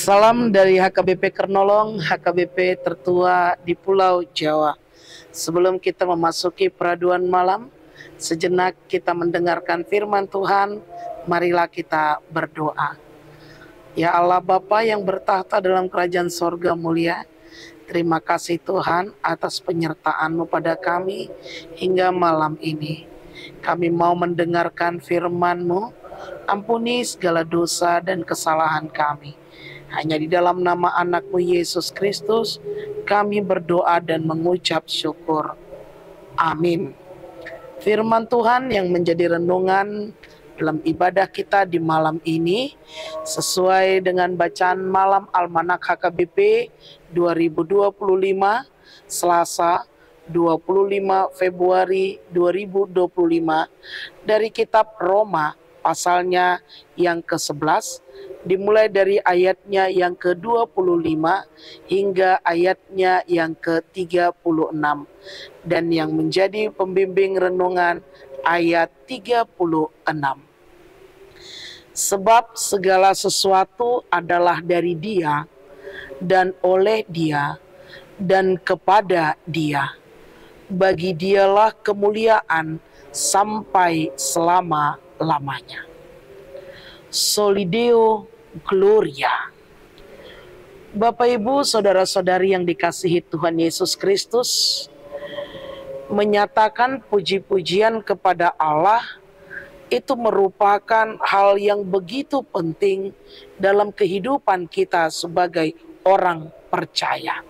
Salam dari HKBP Kernolong, HKBP tertua di Pulau Jawa. Sebelum kita memasuki peraduan malam, sejenak kita mendengarkan firman Tuhan. Marilah kita berdoa. Ya Allah Bapa yang bertahta dalam kerajaan sorga mulia, terima kasih Tuhan atas penyertaan-Mu pada kami hingga malam ini. Kami mau mendengarkan firman-Mu. Ampuni segala dosa dan kesalahan kami. Hanya di dalam nama anak-Mu Yesus Kristus kami berdoa dan mengucap syukur. Amin. Firman Tuhan yang menjadi renungan dalam ibadah kita di malam ini sesuai dengan bacaan malam Almanak HKBP 2025 Selasa 25 Februari 2025 dari kitab Roma pasalnya yang ke-11, dimulai dari ayatnya yang ke-25 hingga ayatnya yang ke-36, dan yang menjadi pembimbing renungan ayat 36. Sebab segala sesuatu adalah dari Dia, dan oleh Dia, dan kepada Dia. Bagi Dialah kemuliaan sampai selama-lamanya. Soli Deo Gloria. Bapak Ibu, saudara-saudari yang dikasihi Tuhan Yesus Kristus, menyatakan puji-pujian kepada Allah itu merupakan hal yang begitu penting dalam kehidupan kita sebagai orang percaya.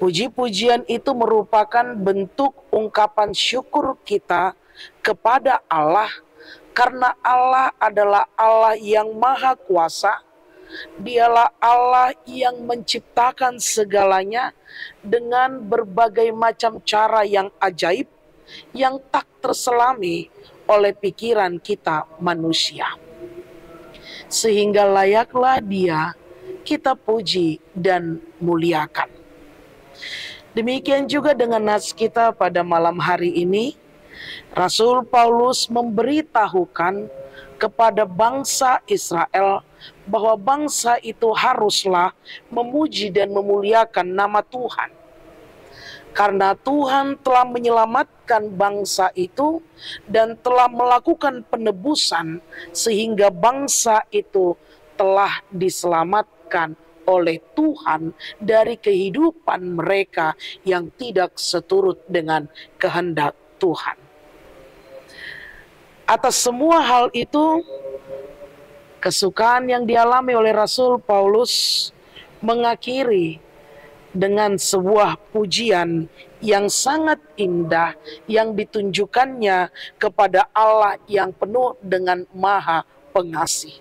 Puji-pujian itu merupakan bentuk ungkapan syukur kita kepada Allah, karena Allah adalah Allah yang maha kuasa. Dialah Allah yang menciptakan segalanya dengan berbagai macam cara yang ajaib, yang tak terselami oleh pikiran kita manusia. Sehingga layaklah Dia kita puji dan muliakan. Demikian juga dengan nas kita pada malam hari ini. Rasul Paulus memberitahukan kepada bangsa Israel bahwa bangsa itu haruslah memuji dan memuliakan nama Tuhan. Karena Tuhan telah menyelamatkan bangsa itu dan telah melakukan penebusan sehingga bangsa itu telah diselamatkan oleh Tuhan dari kehidupan mereka yang tidak seturut dengan kehendak Tuhan. Atas semua hal itu, kesukaan yang dialami oleh Rasul Paulus mengakhiri dengan sebuah pujian yang sangat indah yang ditunjukkannya kepada Allah yang penuh dengan maha pengasih.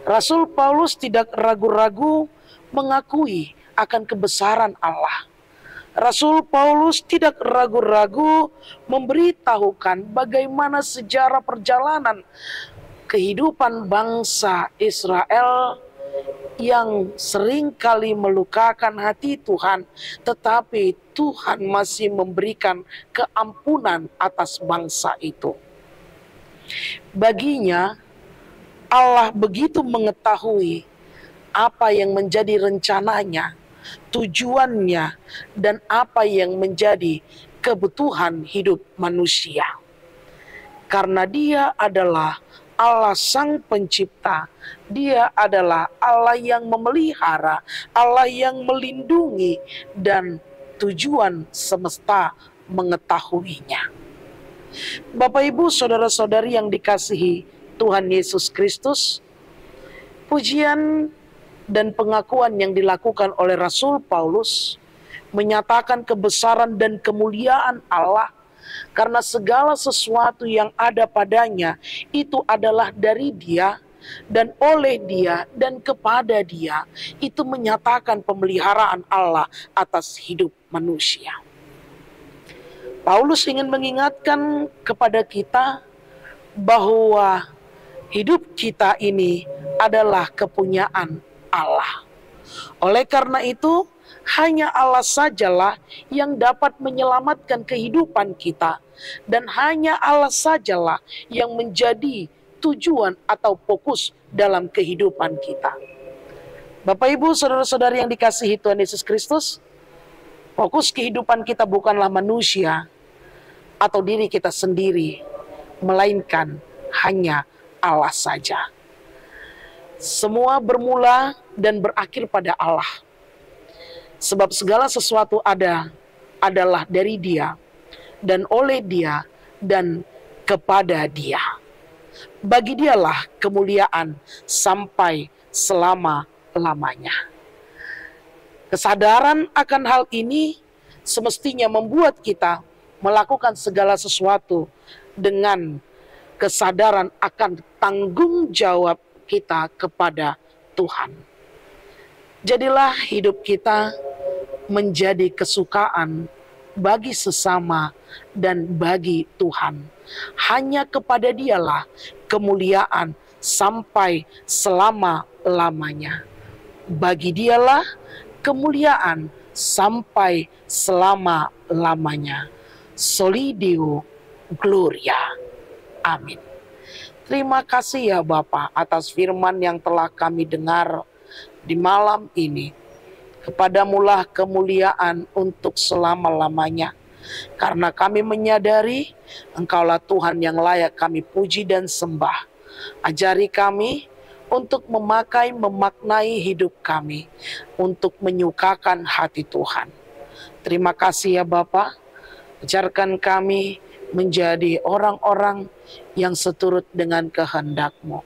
Rasul Paulus tidak ragu-ragu mengakui akan kebesaran Allah. Rasul Paulus tidak ragu-ragu memberitahukan bagaimana sejarah perjalanan kehidupan bangsa Israel yang seringkali melukakan hati Tuhan, tetapi Tuhan masih memberikan keampunan atas bangsa itu. Baginya, Allah begitu mengetahui apa yang menjadi rencananya, tujuannya, dan apa yang menjadi kebutuhan hidup manusia. Karena Dia adalah Allah Sang Pencipta, Dia adalah Allah yang memelihara, Allah yang melindungi, dan tujuan semesta mengetahuinya. Bapak Ibu, saudara-saudari yang dikasihi Tuhan Yesus Kristus, pujian dan pengakuan yang dilakukan oleh Rasul Paulus menyatakan kebesaran dan kemuliaan Allah, karena segala sesuatu yang ada padanya itu adalah dari Dia dan oleh Dia dan kepada Dia. Itu menyatakan pemeliharaan Allah atas hidup manusia. Paulus ingin mengingatkan kepada kita bahwa hidup kita ini adalah kepunyaan Allah. Oleh karena itu, hanya Allah sajalah yang dapat menyelamatkan kehidupan kita, dan hanya Allah sajalah yang menjadi tujuan atau fokus dalam kehidupan kita. Bapak Ibu, saudara-saudari yang dikasihi Tuhan Yesus Kristus, fokus kehidupan kita bukanlah manusia atau diri kita sendiri, melainkan hanya Allah saja. Semua bermula dan berakhir pada Allah. Sebab segala sesuatu adalah dari Dia, dan oleh Dia, dan kepada Dia. Bagi Dialah kemuliaan sampai selama-lamanya. Kesadaran akan hal ini semestinya membuat kita melakukan segala sesuatu dengan kesadaran akan tanggung jawab kita kepada Tuhan. Jadilah hidup kita menjadi kesukaan bagi sesama dan bagi Tuhan. Hanya kepada Dialah kemuliaan sampai selama-lamanya. Bagi Dialah kemuliaan sampai selama-lamanya. Soli Deo Gloria. Amin. Terima kasih ya Bapa atas firman yang telah kami dengar di malam ini. Kepadamulah kemuliaan untuk selama-lamanya. Karena kami menyadari Engkaulah Tuhan yang layak kami puji dan sembah. Ajari kami untuk memaknai hidup kami, untuk menyukakan hati Tuhan. Terima kasih ya Bapa. Ajarkan kami menjadi orang-orang yang seturut dengan kehendak-Mu.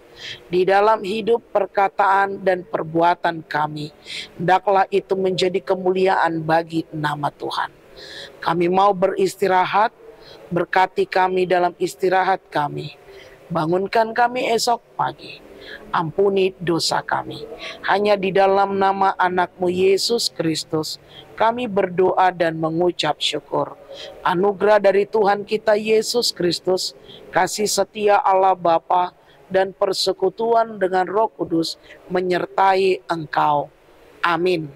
Di dalam hidup, perkataan, dan perbuatan kami, hendaklah itu menjadi kemuliaan bagi nama Tuhan. Kami mau beristirahat, berkati kami dalam istirahat kami. Bangunkan kami esok pagi. Ampuni dosa kami. Hanya di dalam nama anak-Mu Yesus Kristus, kami berdoa dan mengucap syukur. Anugerah dari Tuhan kita Yesus Kristus, kasih setia Allah Bapa, dan persekutuan dengan Roh Kudus menyertai engkau. Amin.